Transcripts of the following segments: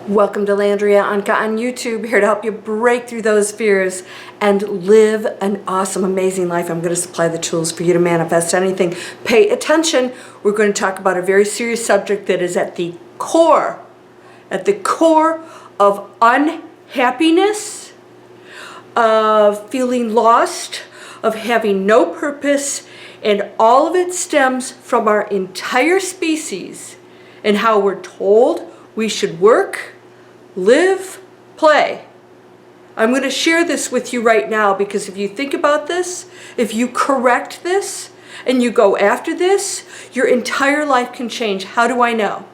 Welcome to Landria Onkka on YouTube, here to help you break through those fears and live an awesome, amazing life. I'm going to supply the tools for you to manifest anything. Pay attention. We're going to talk about a very serious subject that is at the core of unhappiness, of feeling lost, of having no purpose, and all of it stems from our entire species and how we're told we should work, live, play. I'm going to share this with you right now because if you think about this, if you correct this, and you go after this, your entire life can change. How do I know?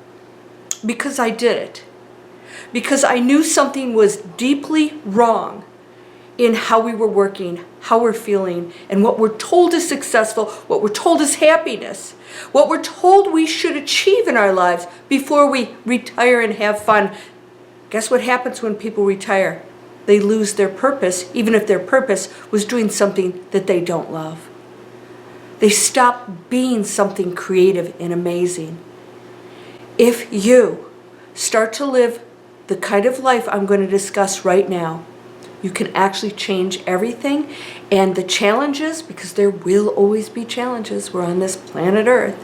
Because I did it. Because I knew something was deeply wrong in how we were working, how we're feeling, and what we're told is successful, what we're told is happiness, what we're told we should achieve in our lives before we retire and have fun. Guess what happens when people retire? They lose their purpose, even if their purpose was doing something that they don't love. They stop being something creative and amazing. If you start to live the kind of life I'm going to discuss right now, you can actually change everything. And the challenges, because there will always be challenges, we're on this planet Earth,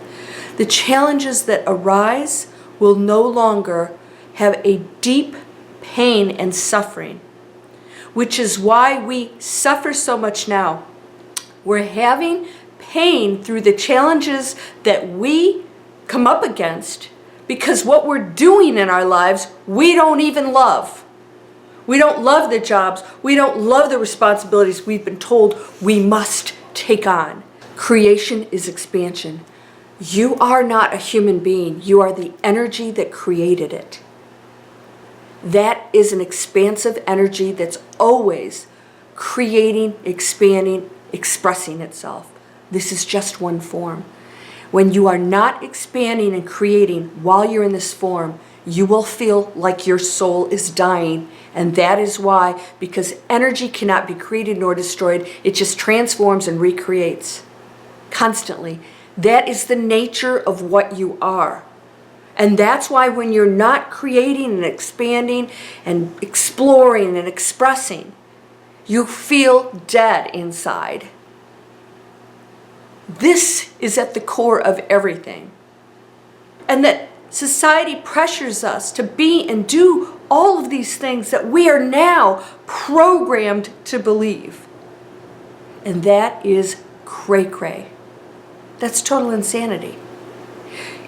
the challenges that arise will no longer have a deep pain and suffering, which is why we suffer so much now. We're having pain through the challenges that we come up against because what we're doing in our lives, we don't even love. We don't love the jobs. We don't love the responsibilities we've been told we must take on. Creation is expansion. You are not a human being. You are the energy that created it. That is an expansive energy that's always creating, expanding, expressing itself. This is just one form. When you are not expanding and creating while you're in this form, you will feel like your soul is dying. And that is why, because energy cannot be created nor destroyed, it just transforms and recreates constantly. That is the nature of what you are. And that's why when you're not creating and expanding and exploring and expressing, you feel dead inside. This is at the core of everything. And that society pressures us to be and do all of these things that we are now programmed to believe. And that is cray-cray. That's total insanity.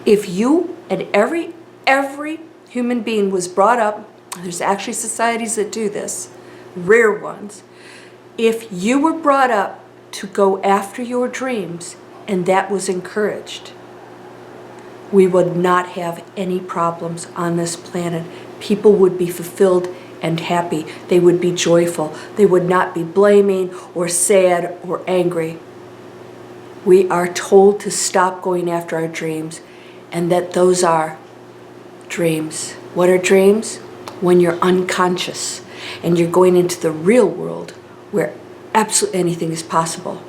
If you and every human being was brought up, there's actually societies that do this, rare ones. If you were brought up to go after your dreams and that was encouraged, we would not have any problems on this planet. People would be fulfilled and happy. They would be joyful. They would not be blaming or sad or angry. We are told to stop going after our dreams and that those are dreams. What are dreams? When you're unconscious and you're going into the real world where absolutely anything is possible.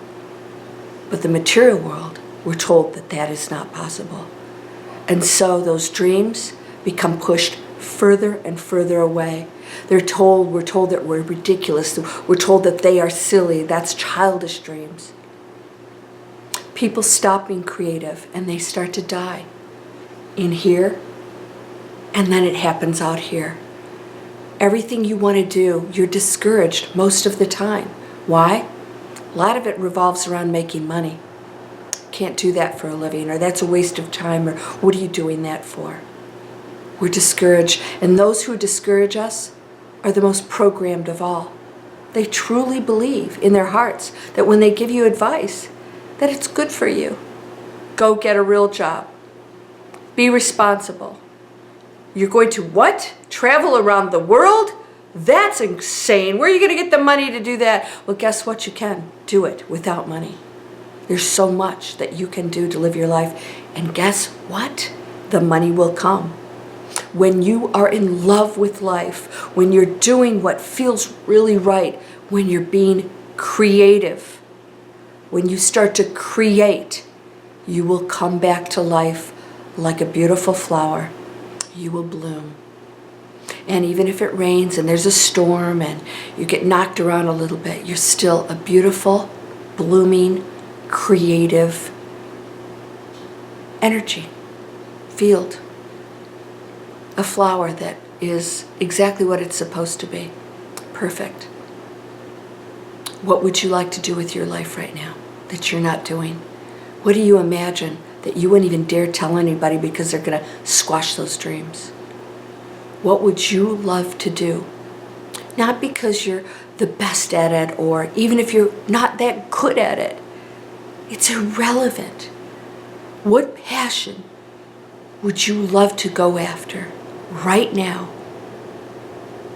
But the material world, we're told that that is not possible. And so those dreams become pushed further and further away. We're told that we're ridiculous. We're told that they are silly. That's childish dreams. People stop being creative and they start to die in here, and then it happens out here. Everything you want to do, you're discouraged most of the time. Why? A lot of it revolves around making money. Can't do that for a living, or that's a waste of time, or what are you doing that for? We're discouraged, and those who discourage us are the most programmed of all. They truly believe in their hearts that when they give you advice, that it's good for you. Go get a real job. Be responsible. You're going to what? Travel around the world? That's insane. Where are you going to get the money to do that? Well, guess what? You can do it without money. There's so much that you can do to live your life. And guess what? The money will come. When you are in love with life, when you're doing what feels really right, when you're being creative, when you start to create, you will come back to life like a beautiful flower. You will bloom. And even if it rains and there's a storm and you get knocked around a little bit, you're still a beautiful, blooming, creative energy, field, a flower that is exactly what it's supposed to be. Perfect. What would you like to do with your life right now that you're not doing? What do you imagine that you wouldn't even dare tell anybody because they're going to squash those dreams? What would you love to do? Not because you're the best at it, or even if you're not that good at it. It's irrelevant. What passion would you love to go after right now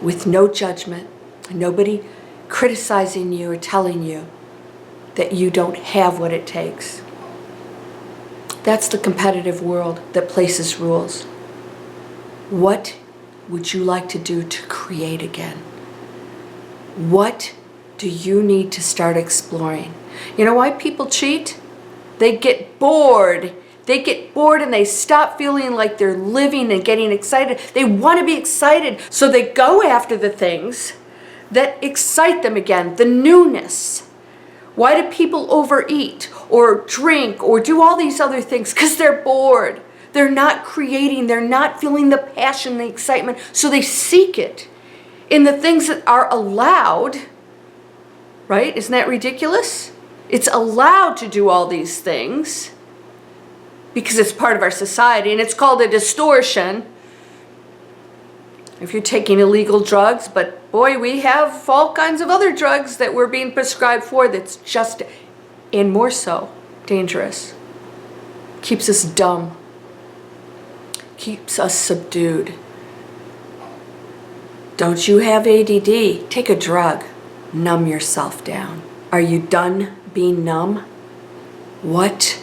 with no judgment, nobody criticizing you or telling you that you don't have what it takes? That's the competitive world that places rules. What would you like to do to create again? What do you need to start exploring? You know why people cheat? They get bored. They get bored and they stop feeling like they're living and getting excited. They want to be excited, so they go after the things that excite them again, the newness. Why do people overeat or drink or do all these other things? Because they're bored. They're not creating. They're not feeling the passion, the excitement. So they seek it in the things that are allowed, right? Isn't that ridiculous? It's allowed to do all these things because it's part of our society, and it's called a distortion. If you're taking illegal drugs, but boy, we have all kinds of other drugs that we're being prescribed for that's just, and more so, dangerous. Keeps us dumb. Keeps us subdued. Don't you have ADD? Take a drug. Numb yourself down. Are you done being numb? What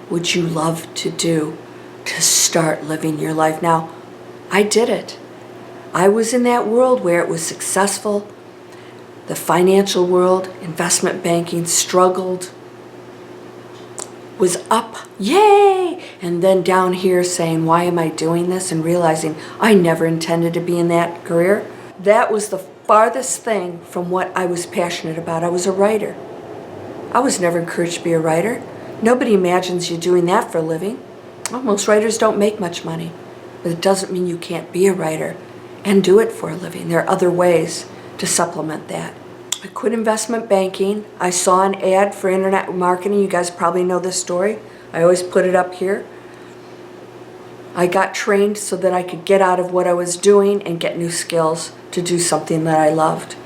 would you love to do to start living your life? Now, I did it. I was in that world where it was successful. The financial world, investment banking, struggled, was up, yay! And then down here saying, why am I doing this? And realizing I never intended to be in that career. That was the farthest thing from what I was passionate about. I was a writer. I was never encouraged to be a writer. Nobody imagines you doing that for a living. Well, most writers don't make much money, but it doesn't mean you can't be a writer and do it for a living. There are other ways to supplement that. I quit investment banking. I saw an ad for internet marketing. You guys probably know this story. I always put it up here. I got trained so that I could get out of what I was doing and get new skills to do something that I loved.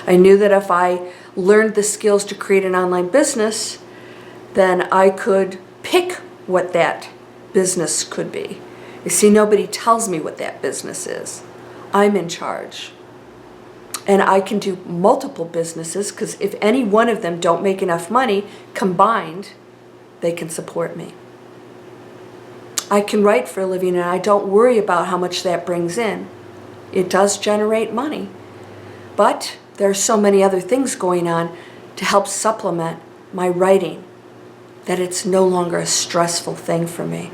I knew that if I learned the skills to create an online business, then I could pick what that business could be. You see, nobody tells me what that business is. I'm in charge. And I can do multiple businesses because if any one of them don't make enough money, combined, they can support me. I can write for a living and I don't worry about how much that brings in. It does generate money. But there are so many other things going on to help supplement my writing that it's no longer a stressful thing for me.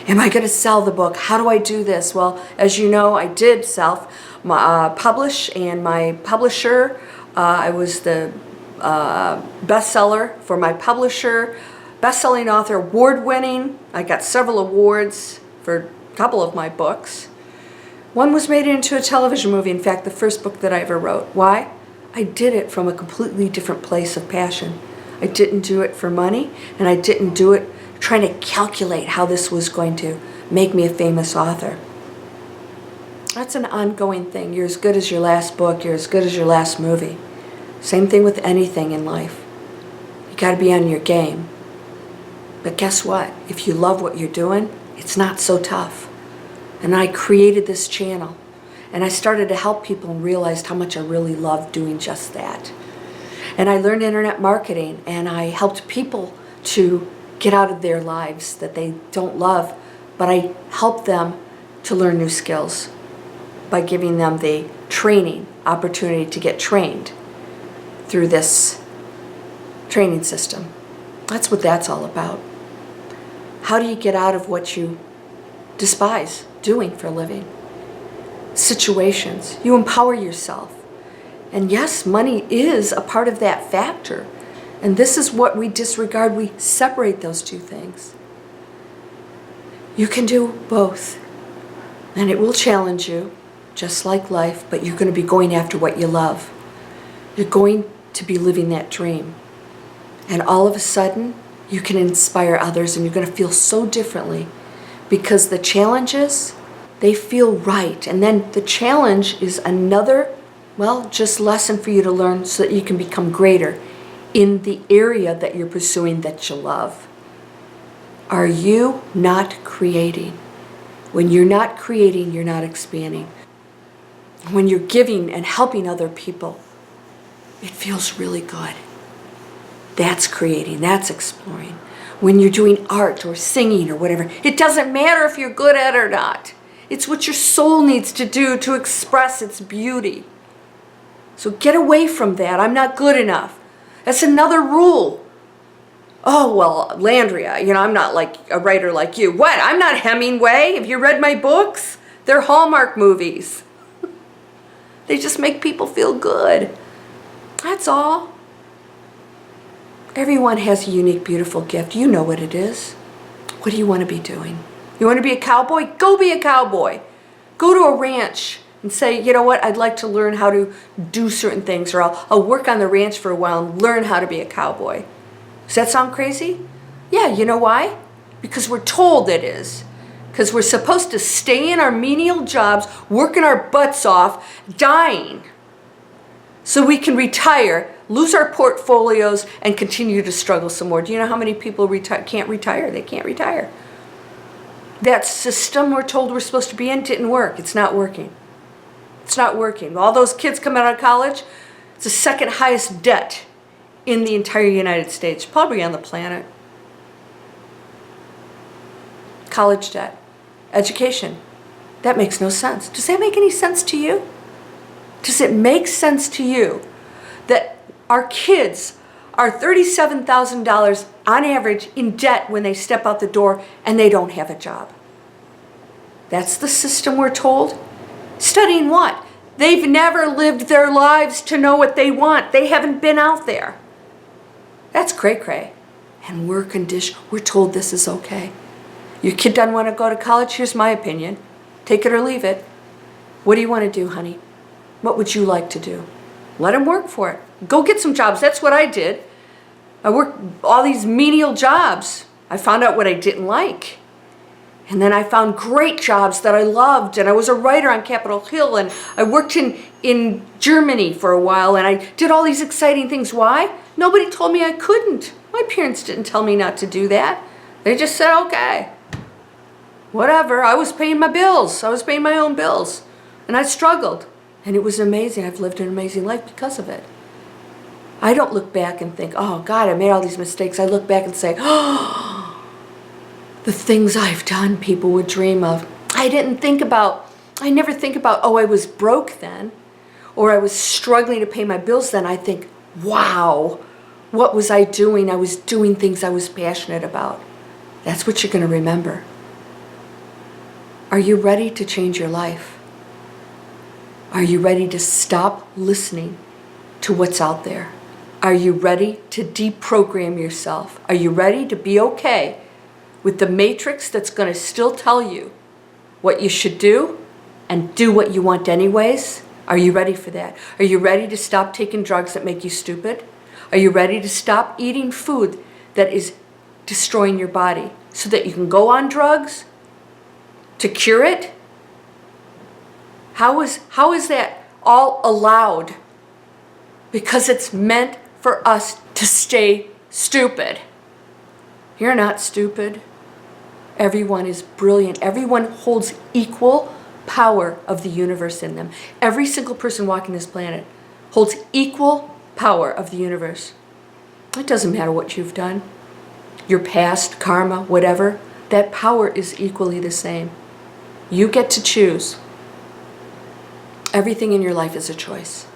Am I going to sell the book? How do I do this? Well, as you know, I did self-publish, and my publisher, I was the bestseller for my publisher, best-selling author, award-winning. I got several awards for a couple of my books. One was made into a television movie, in fact, the first book that I ever wrote. Why? I did it from a completely different place of passion. I didn't do it for money, and I didn't do it trying to calculate how this was going to make me a famous author. That's an ongoing thing. You're as good as your last book. You're as good as your last movie. Same thing with anything in life. You got to be on your game. But guess what? If you love what you're doing, it's not so tough. And I created this channel. And I started to help people and realized how much I really loved doing just that. And I learned internet marketing, and I helped people to get out of their lives that they don't love, but I helped them to learn new skills by giving them the training opportunity to get trained through this training system. That's what that's all about. How do you get out of what you despise doing for a living? situations. You empower yourself. And yes, money is a part of that factor. And this is what we disregard. We separate those two things. You can do both. And it will challenge you, just like life, but you're going to be going after what you love. You're going to be living that dream. And all of a sudden, you can inspire others, and you're going to feel so differently, because the challenges, they feel right. And then the challenge is another, just lesson for you to learn so that you can become greater in the area that you're pursuing that you love. Are you not creating? When you're not creating, you're not expanding. When you're giving and helping other people, it feels really good. That's creating, that's exploring. When you're doing art or singing or whatever, it doesn't matter if you're good at it or not. It's what your soul needs to do to express its beauty. So get away from that. I'm not good enough. That's another rule. Oh, well, Landria, I'm not like a writer like you. What? I'm not Hemingway. Have you read my books? They're Hallmark movies. They just make people feel good. That's all. Everyone has a unique, beautiful gift. You know what it is. What do you want to be doing? You want to be a cowboy? Go be a cowboy. Go to a ranch and say, you know what, I'd like to learn how to do certain things, or I'll work on the ranch for a while and learn how to be a cowboy. Does that sound crazy? Yeah, you know why? Because we're told it is. Because we're supposed to stay in our menial jobs, working our butts off, dying, so we can retire, lose our portfolios, and continue to struggle some more. Do you know how many people can't retire? They can't retire. That system we're told we're supposed to be in didn't work. It's not working. It's not working. All those kids coming out of college, it's the second highest debt in the entire United States, probably on the planet. College debt. Education. That makes no sense. Does that make any sense to you? Does it make sense to you that our kids are $37,000 on average in debt when they step out the door and they don't have a job? That's the system we're told. Studying what? They've never lived their lives to know what they want. They haven't been out there. That's cray-cray. And we're told this is okay. Your kid doesn't want to go to college? Here's my opinion. Take it or leave it. What do you want to do, honey? What would you like to do? Let him work for it. Go get some jobs. That's what I did. I worked all these menial jobs. I found out what I didn't like. And then I found great jobs that I loved. And I was a writer on Capitol Hill. And I worked in Germany for a while. And I did all these exciting things. Why? Nobody told me I couldn't. My parents didn't tell me not to do that. They just said, okay, whatever. I was paying my bills. I was paying my own bills. And I struggled. And it was amazing. I've lived an amazing life because of it. I don't look back and think, oh, God, I made all these mistakes. I look back and say, oh, the things I've done people would dream of. I never think about, oh, I was broke then, or I was struggling to pay my bills then. I think, wow, what was I doing? I was doing things I was passionate about. That's what you're going to remember. Are you ready to change your life? Are you ready to stop listening to what's out there? Are you ready to deprogram yourself? Are you ready to be okay with the matrix that's going to still tell you what you should do and do what you want anyways? Are you ready for that? Are you ready to stop taking drugs that make you stupid? Are you ready to stop eating food that is destroying your body so that you can go on drugs to cure it? How is that all allowed? Because it's meant for us to stay stupid. You're not stupid. Everyone is brilliant. Everyone holds equal power of the universe in them. Every single person walking this planet holds equal power of the universe. It doesn't matter what you've done. Your past, karma, whatever. That power is equally the same. You get to choose. Everything in your life is a choice.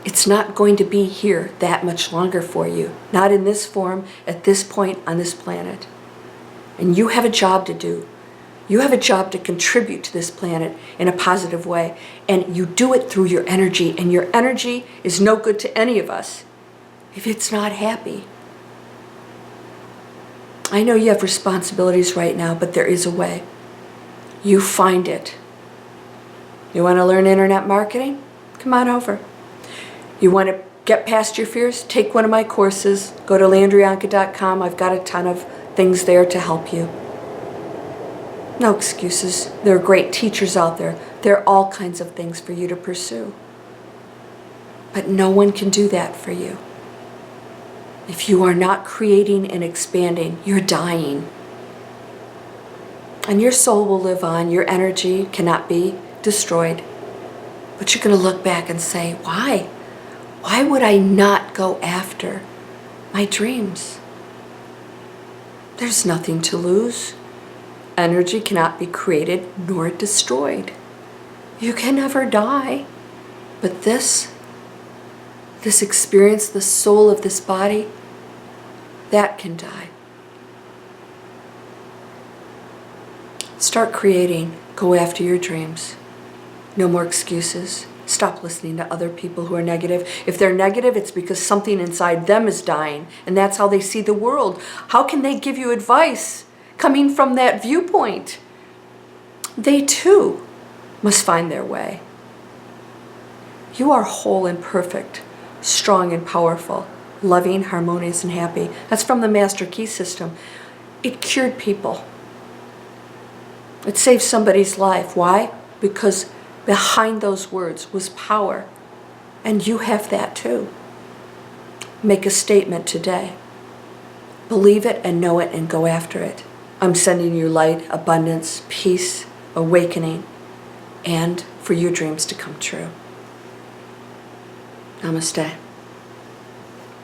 It's not going to be here that much longer for you. Not in this form, at this point on this planet. And you have a job to do. You have a job to contribute to this planet in a positive way, and you do it through your energy, and your energy is no good to any of us if it's not happy. I know you have responsibilities right now, but there is a way. You find it. You want to learn internet marketing? Come on over. You want to get past your fears? Take one of my courses. Go to landriaonkka.com. I've got a ton of things there to help you. No excuses. There are great teachers out there. There are all kinds of things for you to pursue. But no one can do that for you. If you are not creating and expanding, you're dying. And your soul will live on. Your energy cannot be destroyed. But you're going to look back and say, why? Why would I not go after my dreams? There's nothing to lose. Energy cannot be created nor destroyed. You can never die. But this experience, the soul of this body, that can die. Start creating. Go after your dreams. No more excuses. Stop listening to other people who are negative. If they're negative, it's because something inside them is dying, and that's how they see the world. How can they give you advice coming from that viewpoint? They too must find their way. You are whole and perfect, strong and powerful, loving, harmonious, and happy. That's from the Master Key System. It cured people. It saved somebody's life. Why? Because behind those words was power. And you have that too. Make a statement today. Believe it and know it and go after it. I'm sending you light, abundance, peace, awakening, and for your dreams to come true. Namaste.